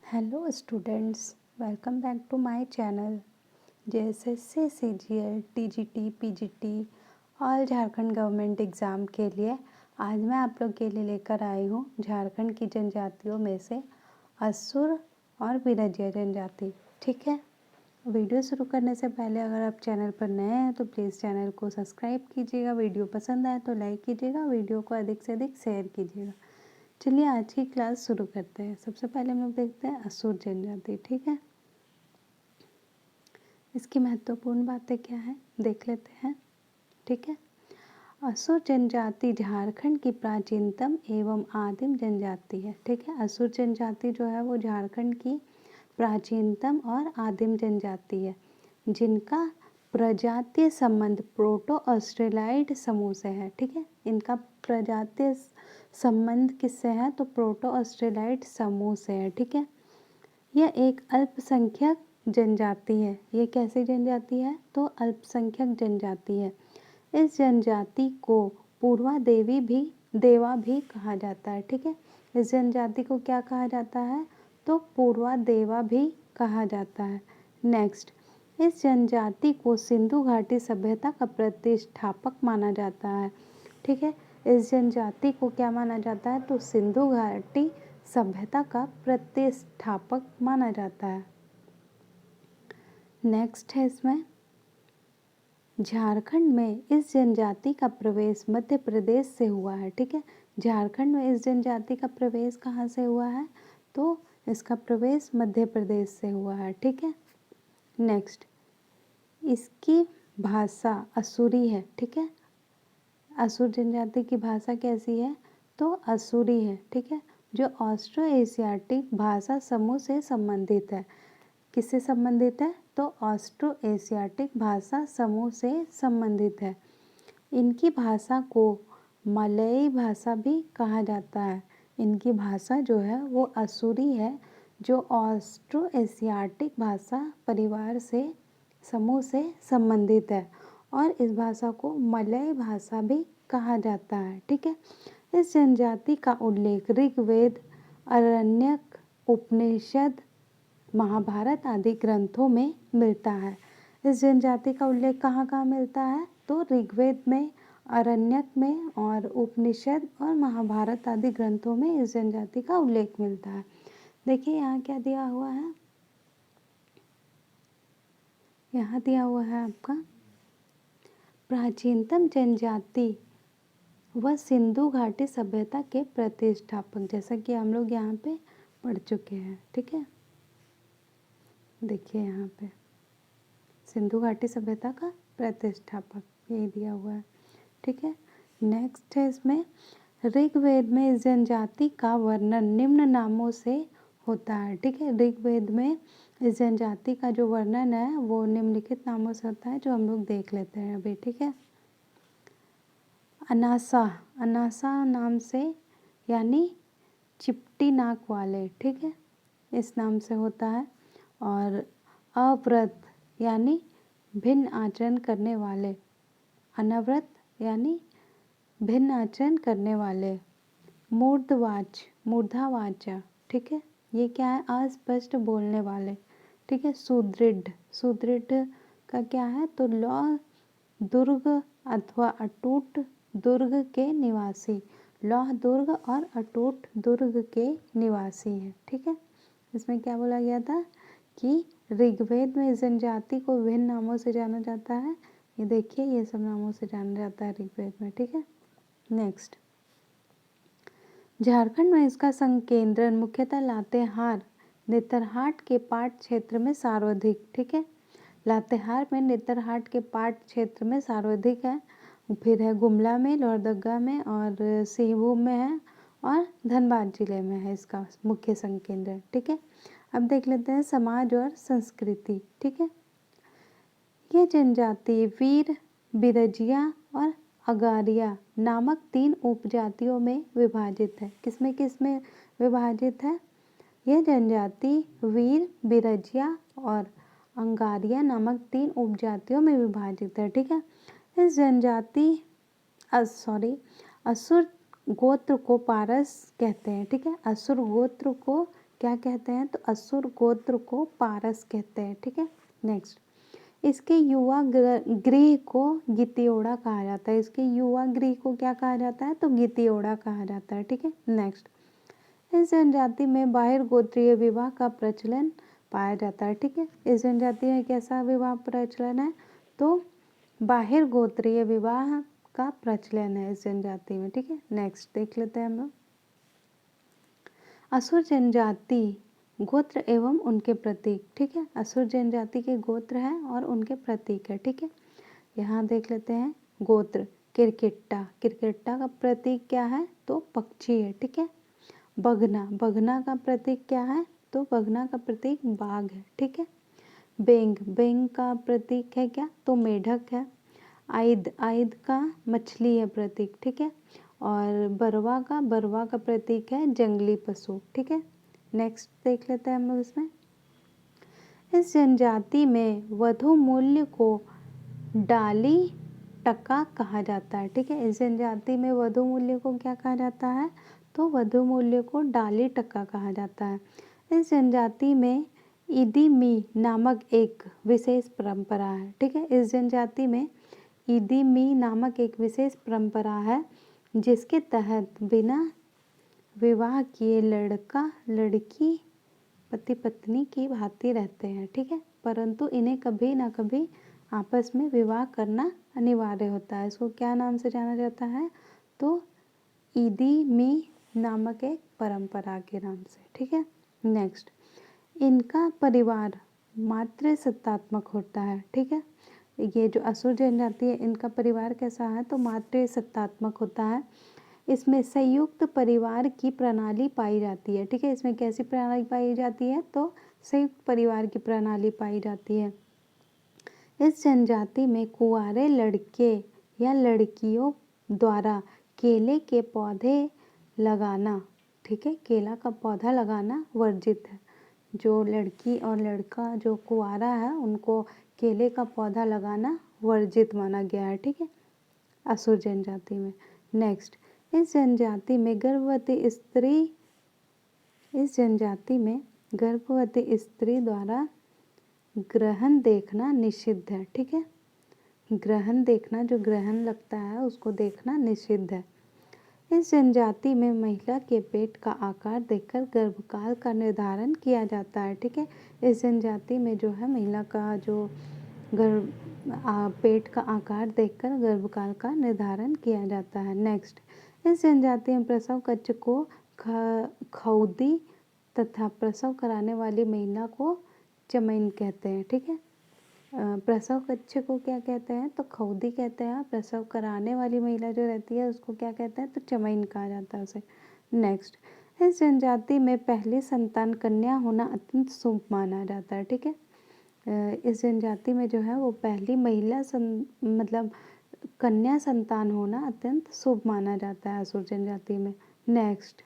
Hello students, welcome back to my channel. JSSC, CGL, TGT, PGT और Jharkhand government exam के लिए आज मैं आप लोग के लिए लेकर आई हूँ झारखंड की जनजातियों में से असुर और बिरजिया जनजाति। ठीक है, वीडियो शुरू करने से पहले अगर आप चैनल पर नए हैं तो प्लीज़ चैनल को सब्सक्राइब कीजिएगा, वीडियो पसंद आए तो लाइक कीजिएगा, वीडियो को अधिक से अधिक शेयर कीजिएगा। चलिए आज की क्लास शुरू करते हैं। सबसे पहले हम लोग देखते हैं असुर जनजाति। ठीक है, इसकी महत्वपूर्ण बातें क्या है देख लेते हैं। ठीक है, असुर जनजाति झारखंड की प्राचीनतम एवं आदिम जनजाति है। ठीक है, असुर जनजाति जो है वो झारखंड की प्राचीनतम और आदिम जनजाति है, जिनका प्रजातीय संबंध प्रोटो ऑस्ट्रेलाइड समूह से है। ठीक है, इनका प्रजातीय संबंध किससे है तो प्रोटो ऑस्ट्रेलाइड समूह से है। ठीक है, यह एक अल्पसंख्यक जनजाति है। ये कैसी जनजाति है तो अल्पसंख्यक जनजाति है। इस जनजाति को पूर्वा देवा भी कहा जाता है। ठीक है, इस जनजाति को क्या कहा जाता है तो पूर्वा देवा भी कहा जाता है। नेक्स्ट, इस जनजाति को सिंधु घाटी सभ्यता का प्रतिष्ठापक माना जाता है। ठीक है, इस जनजाति को क्या माना जाता है तो सिंधु घाटी सभ्यता का प्रतिष्ठापक माना जाता है। नेक्स्ट है इसमें, झारखंड में इस जनजाति का प्रवेश मध्य प्रदेश से हुआ है। ठीक है, झारखंड में इस जनजाति का प्रवेश कहाँ से हुआ है तो इसका प्रवेश मध्य प्रदेश से हुआ है। ठीक है, नेक्स्ट, इसकी भाषा असुरी है। ठीक है, असुर जनजाति की भाषा कैसी है तो असुरी है। ठीक है, जो ऑस्ट्रो एशियाटिक भाषा समूह से संबंधित है। किससे संबंधित है तो ऑस्ट्रो एशियाटिक भाषा समूह से संबंधित है। इनकी भाषा को मलयाई भाषा भी कहा जाता है। इनकी भाषा जो है वो असुरी है, जो ऑस्ट्रो एशियाटिक भाषा परिवार से समूह से संबंधित है, और इस भाषा को मलय भाषा भी कहा जाता है। ठीक है, इस जनजाति का उल्लेख ऋग्वेद, आरण्यक, उपनिषद, महाभारत आदि ग्रंथों में मिलता है। इस जनजाति का उल्लेख कहाँ कहाँ मिलता है तो ऋग्वेद में, आरण्यक में और उपनिषद और महाभारत आदि ग्रंथों में इस जनजाति का उल्लेख मिलता है। देखिए यहाँ क्या दिया हुआ है, यहाँ दिया हुआ है आपका प्राचीनतम जनजाति व सिंधु घाटी सभ्यता के प्रतिष्ठापक, जैसा कि हम लोग यहाँ पे पढ़ चुके हैं। ठीक है, देखिए यहाँ पे सिंधु घाटी सभ्यता का प्रतिष्ठापक यही दिया हुआ है। ठीक है, नेक्स्ट है इसमें, ऋग्वेद में इस जनजाति का वर्णन निम्न नामों से होता है। ठीक है, ऋग्वेद में इस जनजाति का जो वर्णन है वो निम्नलिखित नामों से होता है, जो हम लोग देख लेते हैं अभी। ठीक है, अनासा, अनासा नाम से यानी चिपटी नाक वाले। ठीक है, इस नाम से होता है। और अव्रत यानी भिन्न आचरण करने वाले, अनव्रत यानी भिन्न आचरण करने वाले, मूर्धावाचा। ठीक है, ये क्या है अस्पष्ट बोलने वाले। ठीक है, सुदृढ़, सुदृढ़ का क्या है तो लौह दुर्ग अथवा अटूट दुर्ग के निवासी, लौह दुर्ग और अटूट दुर्ग के निवासी है। ठीक है, इसमें क्या बोला गया था कि ऋग्वेद में इस जनजाति को विभिन्न नामों से जाना जाता है। ये देखिए ये सब नामों से जाना जाता है ऋग्वेद में। ठीक है, नेक्स्ट, झारखंड में इसका संकेंद्रण मुख्यतः लातेहार नेतरहाट के पाट क्षेत्र में सर्वाधिक। ठीक है, लातेहार में नेतरहाट के पाट क्षेत्र में सर्वाधिक है। फिर है गुमला में, लोहरदगा में और सिंहभूम में है, और धनबाद जिले में है इसका मुख्य संकेंद्र। ठीक है, अब देख लेते हैं समाज और संस्कृति। ठीक है, यह जनजाति वीर, बिरजिया और अगारिया नामक 3 उपजातियों में विभाजित है। किसमें विभाजित है यह जनजाति वीर, बिरजिया और अंगारिया नामक 3 उपजातियों में विभाजित है। ठीक है, इस जनजाति असुर गोत्र को पारस कहते हैं। ठीक है, असुर गोत्र को क्या कहते हैं, तो असुर गोत्र को पारस कहते हैं, ठीक है। नेक्स्ट, इसके युवा गृह को गितियोड़ा कहा जाता है। इसके युवा गृह को क्या कहा जाता है, तो गितियोड़ा कहा जाता है, ठीक है। नेक्स्ट, इस जनजाति में बाहिर गोत्रीय विवाह का प्रचलन पाया जाता है, ठीक है। इस जनजाति में कैसा विवाह प्रचलन है, तो बाहिर गोत्रीय विवाह का प्रचलन है इस जनजाति में, ठीक है। नेक्स्ट देख लेते हैं हम लोग, असुर जनजाति गोत्र एवं उनके प्रतीक, ठीक है। असुर जनजाति के गोत्र हैं और उनके प्रतीक है, ठीक है। यहाँ देख लेते हैं गोत्र, किरकिट्टा, किरकिट्टा का प्रतीक क्या है, तो पक्षी है, ठीक है। बघना, बघना का प्रतीक क्या है, तो बघना का प्रतीक बाघ है, ठीक है। बेंग, बेंग का प्रतीक है क्या, तो मेढक है। आइद, आइद का मछली है प्रतीक, ठीक है। और बरवा का प्रतीक है जंगली पशु, ठीक है। नेक्स्ट देख लेते हैं हम लोग इसमें, इस जनजाति में वधु मूल्य को डाली टका कहा जाता है, ठीक है। इस जनजाति में वधु मूल्य को क्या कहा जाता है, तो वधु मूल्य को डाली टका कहा जाता है। इस जनजाति में इदिमी नामक एक विशेष परंपरा है, ठीक है। इस जनजाति में इदिमी नामक एक विशेष परंपरा है जिसके तहत बिना विवाह किए लड़का लड़की पति पत्नी की भांति रहते हैं, ठीक है। परंतु इन्हें कभी ना कभी आपस में विवाह करना अनिवार्य होता है। इसको क्या नाम से जाना जाता है, तो इदिमी नामक एक परंपरा के नाम से, ठीक है। नेक्स्ट, इनका परिवार मातृसत्तात्मक होता है, ठीक है। ये जो असुर जनजाति है इनका परिवार कैसा है, तो मातृसत्तात्मक होता है। इसमें संयुक्त परिवार की प्रणाली पाई जाती है, ठीक है। इसमें कैसी प्रणाली पाई जाती है, तो संयुक्त परिवार की प्रणाली पाई जाती है। इस जनजाति में कुंवारे लड़के या लड़कियों द्वारा केले के पौधे लगाना, ठीक है, केला का पौधा लगाना वर्जित है। जो लड़की और लड़का जो कुंवारा है उनको केले का पौधा लगाना वर्जित माना गया है, ठीक है, असुर जनजाति में। नेक्स्ट, इस जनजाति में गर्भवती स्त्री द्वारा ग्रहण देखना निषिद्ध है, ठीक है। ग्रहण देखना, जो ग्रहण लगता है उसको देखना निषिद्ध है। इस जनजाति में महिला के पेट का आकार देखकर गर्भकाल का निर्धारण किया जाता है, ठीक है। इस जनजाति में जो है महिला का जो पेट का आकार देखकर गर्भकाल का निर्धारण किया जाता है। नेक्स्ट, इस जनजाति में प्रसव कक्ष को खौदी तथा प्रसव कराने वाली महिला को चमैन कहते हैं, ठीक है। प्रसव कक्ष को क्या कहते हैं, तो खौदी कहते हैं। प्रसव कराने वाली महिला जो रहती है उसको क्या कहते हैं, तो चमैन कहा जाता है उसे। नेक्स्ट, इस जनजाति में पहली संतान कन्या होना अत्यंत शुभ माना जाता है, ठीक है। इस जनजाति में जो है वो पहली महिला मतलब कन्या संतान होना अत्यंत शुभ माना जाता है असुर जनजाति में। नेक्स्ट,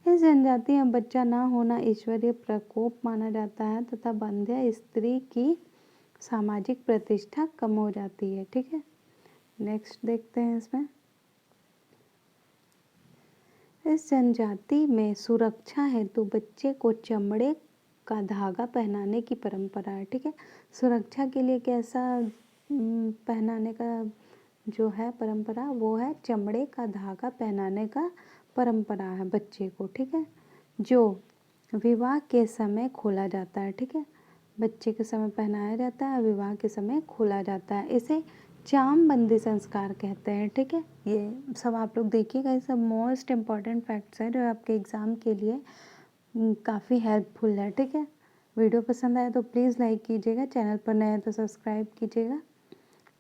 इस जनजाति में बच्चा ना होना ईश्वरीय प्रकोप माना जाता है तथा बंध्या स्त्री की सामाजिक प्रतिष्ठा कम हो जाती है, ठीक है। नेक्स्ट देखते हैं इसमें, इस जनजाति में सुरक्षा हेतु बच्चे को चमड़े का धागा पहनाने की परंपरा है, ठीक है। सुरक्षा के लिए कैसा पहनाने का जो है परंपरा, वो है चमड़े का धागा पहनाने का परंपरा है बच्चे को, ठीक है, जो विवाह के समय खोला जाता है, ठीक है। बच्चे के समय पहनाया जाता है, विवाह के समय खोला जाता है। इसे चामबंदी संस्कार कहते हैं, ठीक है। ये सब आप लोग देखिएगा, ये सब मोस्ट इम्पॉर्टेंट फैक्ट्स हैं जो आपके एग्ज़ाम के लिए काफ़ी हेल्पफुल है, ठीक है। वीडियो पसंद आए तो प्लीज़ लाइक कीजिएगा, चैनल पर नए हैं तो सब्सक्राइब कीजिएगा।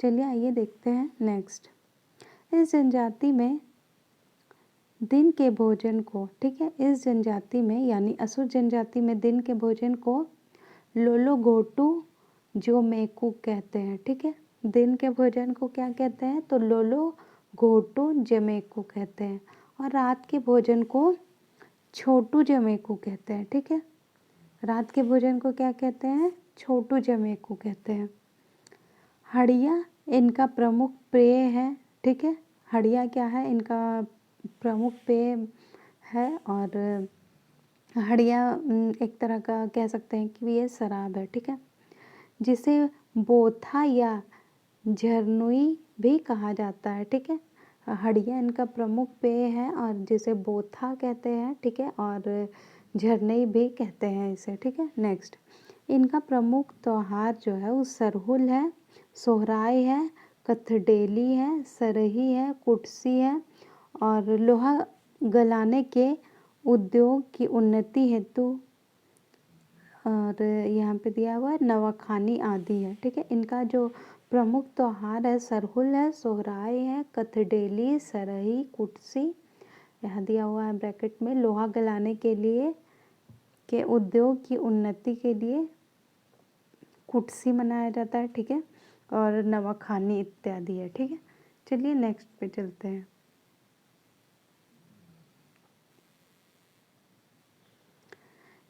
चलिए आइए देखते हैं नेक्स्ट, इस जनजाति में दिन के भोजन को, ठीक है, इस जनजाति में यानी असुर जनजाति में दिन के भोजन को लोलोगोटू जोमेकू कहते हैं, ठीक है। दिन के भोजन को क्या कहते हैं, तो लोलोगोटू जमेकू कहते हैं। और रात के भोजन को छोटू जमेकू कहते हैं, ठीक है। रात के भोजन को क्या कहते हैं, छोटू जमेकू कहते हैं। हड़िया इनका प्रमुख पेय है, ठीक है। हड़िया क्या है, इनका प्रमुख पेय है। और हड़िया एक तरह का कह सकते हैं कि ये शराब है, ठीक है, जिसे बोथा या झरनुई भी कहा जाता है, ठीक है। हड़िया इनका प्रमुख पेय है और जिसे बोथा कहते हैं, ठीक है, और झरनई भी कहते हैं इसे, ठीक है। नेक्स्ट, इनका प्रमुख त्योहार जो है वो सरहुल है, सोहराय है, कथडेली है, सरही है, कुटसी है और लोहा गलाने के उद्योग की उन्नति हेतु और यहाँ पे दिया हुआ है नवाखानी आदि है, ठीक है। इनका जो प्रमुख त्योहार है सरहुल है, सोहराय है, कथडेली, सरही, कुटसी, यहाँ दिया हुआ है ब्रैकेट में लोहा गलाने के लिए के उद्योग की उन्नति के लिए कुटसी मनाया जाता है, ठीक है, और नवाखानी इत्यादि है, ठीक है। चलिए नेक्स्ट पे चलते हैं।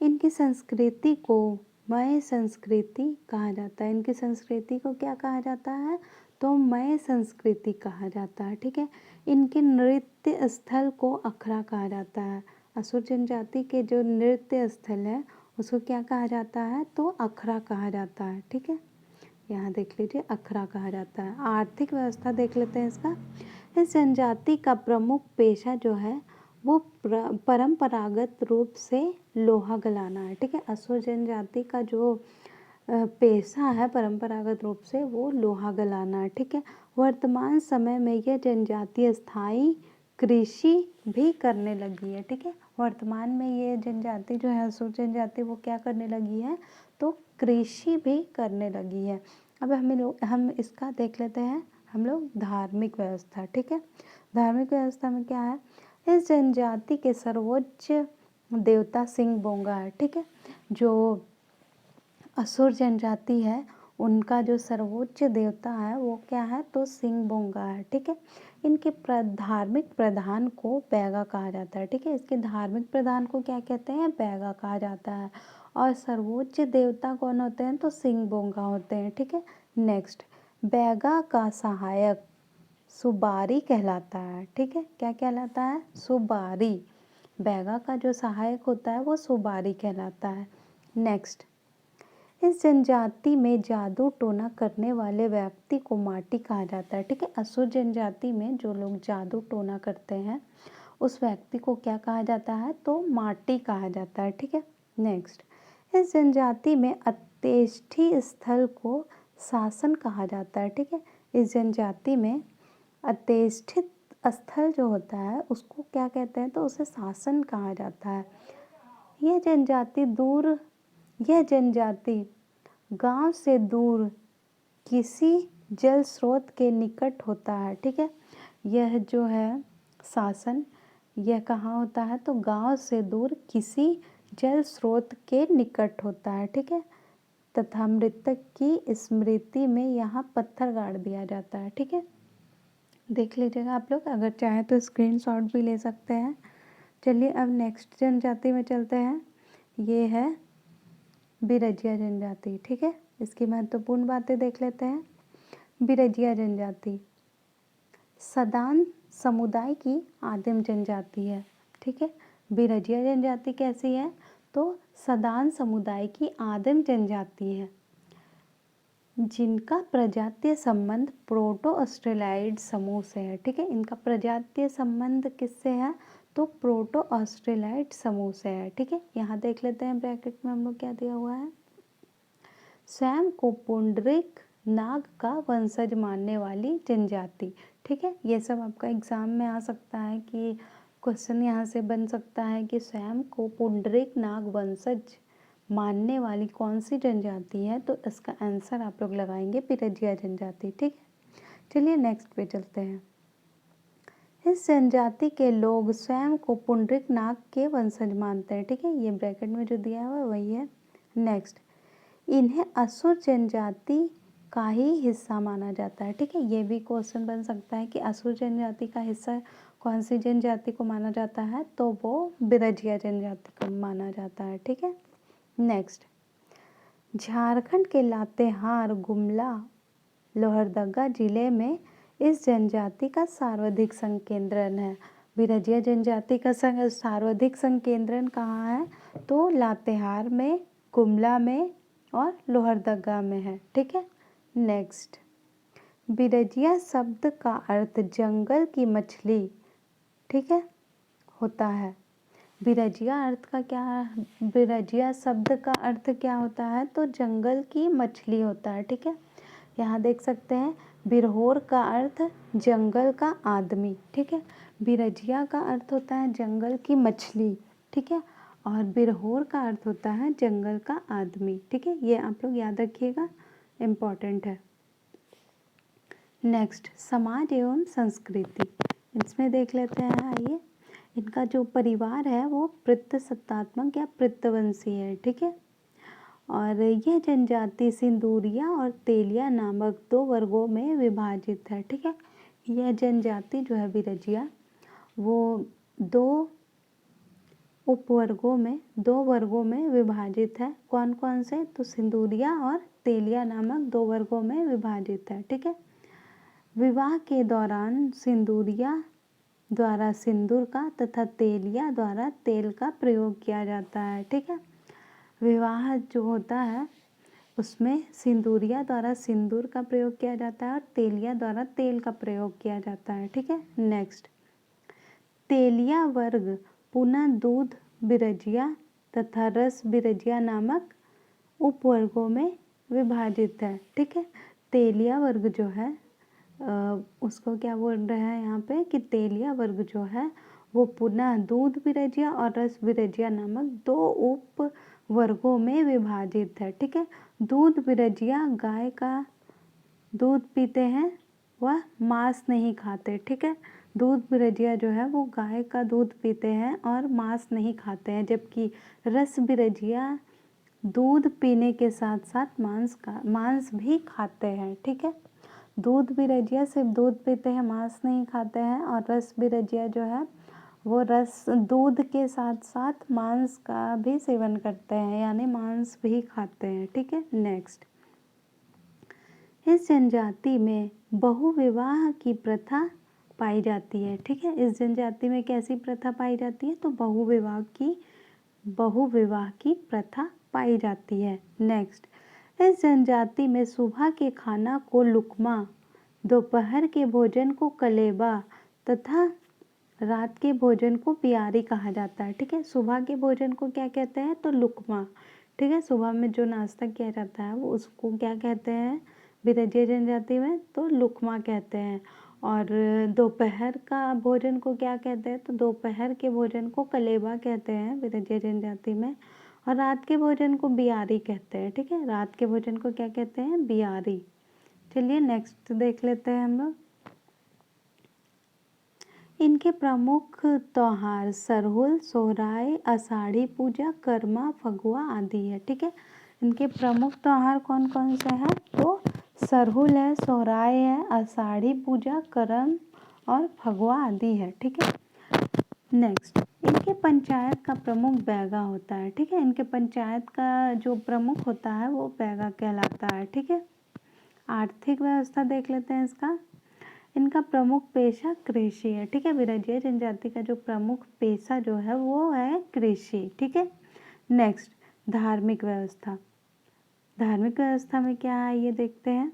इनकी संस्कृति को मय संस्कृति कहा जाता है। इनकी संस्कृति को क्या कहा जाता है? तो मय संस्कृति कहा जाता है, ठीक है। इनके नृत्य स्थल को अखड़ा कहा जाता है। असुर जनजाति के जो नृत्य स्थल है उसको क्या कहा जाता है? तो अखड़ा कहा जाता है, ठीक है। यहाँ देख लीजिए अखड़ा कहा जाता है। आर्थिक व्यवस्था देख लेते हैं इसका। इस जनजाति का प्रमुख पेशा जो है वो परंपरागत रूप से लोहा गलाना है, ठीक है। असुर जनजाति का जो पेशा है परंपरागत रूप से वो लोहा गलाना है, ठीक है। वर्तमान समय में यह जनजाति स्थायी कृषि भी करने लगी है, ठीक है। वर्तमान में ये जनजाति जो है असुर जनजाति वो क्या करने लगी है? तो कृषि भी करने लगी है। अब हम इसका देख लेते हैं हम लोग धार्मिक व्यवस्था, ठीक है। धार्मिक व्यवस्था में क्या है? इस जनजाति के सर्वोच्च देवता सिंह बोंगा है, ठीक है। जो असुर जनजाति है उनका जो सर्वोच्च देवता है वो क्या है? तो सिंह बोंगा है, ठीक है। इनके धार्मिक प्रधान को बैगा कहा जाता है, ठीक है। इसके धार्मिक प्रधान को क्या कहते हैं? बैगा कहा जाता है। और सर्वोच्च देवता कौन होते हैं? तो सिंह बोंगा होते हैं, ठीक है। नेक्स्ट, बैगा का सहायक सुबारी कहलाता है, ठीक है। क्या कहलाता है? सुबारी। बैगा का जो सहायक होता है वो सुबारी कहलाता है। नेक्स्ट, इस जनजाति में जादू टोना करने वाले व्यक्ति को माटी कहा जाता है, ठीक है। असुर जनजाति में जो लोग जादू टोना करते हैं उस व्यक्ति को क्या कहा जाता है? तो माटी कहा जाता है, ठीक है। नेक्स्ट, इस जनजाति में अंत्येष्टि स्थल को शासन कहा जाता है, ठीक है। इस जनजाति में अंत्येष्टि स्थल जो होता है उसको क्या कहते हैं? तो उसे शासन कहा जाता है। यह जनजाति गांव से दूर किसी जल स्रोत के निकट होता है, ठीक है। यह जो है शासन यह कहाँ होता है? तो गांव से दूर किसी जल स्रोत के निकट होता है, ठीक है। तथा मृतक की स्मृति में यहाँ पत्थर गाड़ दिया जाता है, ठीक है। देख लीजिएगा आप लोग, अगर चाहे तो स्क्रीनशॉट भी ले सकते हैं। चलिए अब नेक्स्ट जनजाति में चलते हैं। ये है बिरजिया जनजाति, ठीक है। इसकी महत्वपूर्ण बातें देख लेते हैं। बिरजिया जनजाति सदान समुदाय की आदिम जनजाति है, ठीक है। बिरजिया जनजाति कैसी है? तो सदान समुदाय की आदिम जनजाति है जिनका प्रजातीय संबंध प्रोटो ऑस्ट्रेलाइड समूह से है, ठीक है। इनका प्रजातीय संबंध किससे है? तो प्रोटो ऑस्ट्रेलाइड समूह से है, ठीक है। यहाँ देख लेते हैं ब्रैकेट में हम लोग क्या दिया हुआ है। स्वयं को पुंडरीक नाग का वंशज मानने वाली जनजाति, ठीक है। ये सब आपका एग्जाम में आ सकता है कि क्वेश्चन यहाँ से बन सकता है कि स्वयं को पुंडरीक नाग वंशज मानने वाली कौन सी जनजाति है? तो इसका आंसर आप लोग लगाएंगे बिरजिया जनजाति, ठीक है। चलिए नेक्स्ट पे चलते हैं। इस जनजाति के लोग स्वयं को पुंडरीक नाग के वंशज मानते हैं, ठीक है। ये ब्रैकेट में जो दिया हुआ है वही है। नेक्स्ट, इन्हें असुर जनजाति का ही हिस्सा माना जाता है, ठीक है। ये भी क्वेश्चन बन सकता है कि असुर जनजाति का हिस्सा कौन सी जनजाति को माना जाता है? तो वो बिरजिया जनजाति को माना जाता है, ठीक है। नेक्स्ट, झारखंड के लातेहार, गुमला, लोहरदगा जिले में इस जनजाति का सर्वाधिक संकेंद्रण है। बिरजिया जनजाति का सर्वाधिक संकेंद्रण कहाँ है? तो लातेहार में, गुमला में और लोहरदगा में है। ठीक है। नेक्स्ट, बिरजिया शब्द का अर्थ जंगल की मछली, ठीक है, होता है। बिरजिया शब्द का अर्थ क्या होता है? तो जंगल की मछली होता है। ठीक है। यहाँ देख सकते हैं, बिरहोर का अर्थ जंगल का आदमी। ठीक है। बिरजिया का अर्थ होता है जंगल की मछली। ठीक है। और बिरहोर का अर्थ होता है जंगल का आदमी। ठीक है। ये आप लोग याद रखिएगा, इम्पॉर्टेंट है। नेक्स्ट, समाज एवं संस्कृति, इसमें देख लेते हैं। आइए, इनका जो परिवार है वो पितृसत्तात्मक या पितृवंशी है। ठीक है। और यह जनजाति सिंदूरिया और तेलिया नामक 2 वर्गों में विभाजित है। ठीक है। यह जनजाति जो है बिरजिया, वो 2 वर्गों में विभाजित है। कौन कौन से? तो सिंदूरिया और तेलिया नामक 2 वर्गों में विभाजित है। ठीक है। विवाह के दौरान सिंदूरिया द्वारा सिंदूर का तथा तेलिया द्वारा तेल का प्रयोग किया जाता है। ठीक है। विवाह जो होता है उसमें सिंदूरिया द्वारा सिंदूर का प्रयोग किया जाता है और तेलिया द्वारा तेल का प्रयोग किया जाता है। ठीक है। नेक्स्ट, तेलिया वर्ग पुनः दूध बिरजिया तथा रस बिरजिया नामक उपवर्गों में विभाजित है। ठीक है। तेलिया वर्ग जो है उसको क्या बोल रहे हैं यहाँ पे कि तेलिया वर्ग जो है वो पुनः दूध बिरजिया और रस बिरजिया नामक 2 उप वर्गों में विभाजित है। ठीक है। दूध बिरजिया गाय का दूध पीते हैं, वह मांस नहीं खाते। ठीक है। दूध बिरजिया जो है वो गाय का दूध पीते हैं और मांस नहीं खाते हैं, जबकि रस बिरजिया दूध पीने के साथ साथ मांस भी खाते हैं। ठीक है। दूध बिरजिया सिर्फ दूध पीते हैं, मांस नहीं खाते हैं। और रस बिरजिया जो है वो दूध के साथ साथ मांस का भी सेवन करते हैं, यानी मांस भी खाते हैं। ठीक है। नेक्स्ट, इस जनजाति में बहुविवाह की प्रथा पाई जाती है। ठीक है। इस जनजाति में कैसी प्रथा पाई जाती है? तो बहुविवाह की प्रथा पाई जाती है। नेक्स्ट, इस जनजाति में सुबह के खाना को लुकमा, दोपहर के भोजन को कलेबा तथा रात के भोजन को बियारी कहा जाता है। ठीक है। सुबह के भोजन को क्या कहते हैं? तो लुकमा। ठीक है। सुबह में जो नाश्ता किया जाता है वो उसको क्या कहते हैं बिरजिया जनजाति में? तो लुकमा कहते हैं। और दोपहर का भोजन को क्या कहते हैं? तो दोपहर के भोजन को कलेबा कहते हैं बिरजिया जनजाति में। और रात के भोजन को बियारी कहते हैं। ठीक है। रात के भोजन को क्या कहते हैं? बियारी। चलिए नेक्स्ट देख लेते हैं हम लोग। इनके प्रमुख त्योहार सरहुल, सोहराय, आषाढ़ी पूजा, कर्मा, फगुआ आदि है। ठीक है। इनके प्रमुख त्योहार कौन कौन से हैं? तो सरहुल है, सोहराय है, आषाढ़ी पूजा, करम और फगुआ आदि है। ठीक है। नेक्स्ट, इनके पंचायत का प्रमुख बैगा होता है। ठीक है। इनके पंचायत का जो प्रमुख होता है वो बैगा कहलाता है। ठीक है। आर्थिक व्यवस्था देख लेते हैं इसका। इनका प्रमुख पेशा कृषि है। ठीक है। बिरजिया जनजाति का जो प्रमुख पेशा जो है वो है कृषि। ठीक है। नेक्स्ट, धार्मिक व्यवस्था। धार्मिक व्यवस्था में क्या है ये देखते हैं।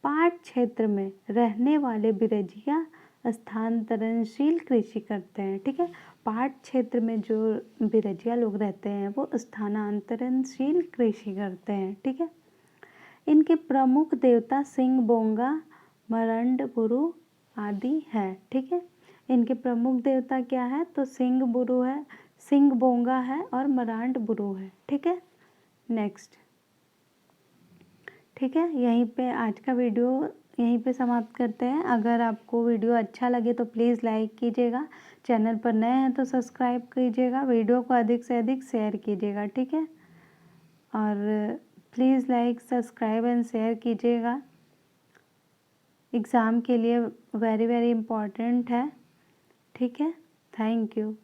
पाट क्षेत्र में रहने वाले बिरजिया स्थानांतरणशील कृषि करते हैं। ठीक है। पाट क्षेत्र में जो बिरजिया लोग रहते हैं वो स्थानांतरणशील कृषि करते हैं। ठीक है। इनके प्रमुख देवता सिंह बोंगा, मरंडबुरु आदि है। ठीक है। इनके प्रमुख देवता क्या है? तो सिंह बुरु है, सिंह बोंगा है और मरांडबुरु है। ठीक है। नेक्स्ट, ठीक है, यहीं पे आज का वीडियो यहीं पे समाप्त करते हैं। अगर आपको वीडियो अच्छा लगे तो प्लीज़ लाइक कीजिएगा, चैनल पर नए हैं तो सब्सक्राइब कीजिएगा, वीडियो को अधिक से अधिक शेयर कीजिएगा। ठीक है। और please like, subscribe and share कीजिएगा। एग्ज़ाम के लिए वेरी इम्पॉर्टेंट है। ठीक है। Thank you.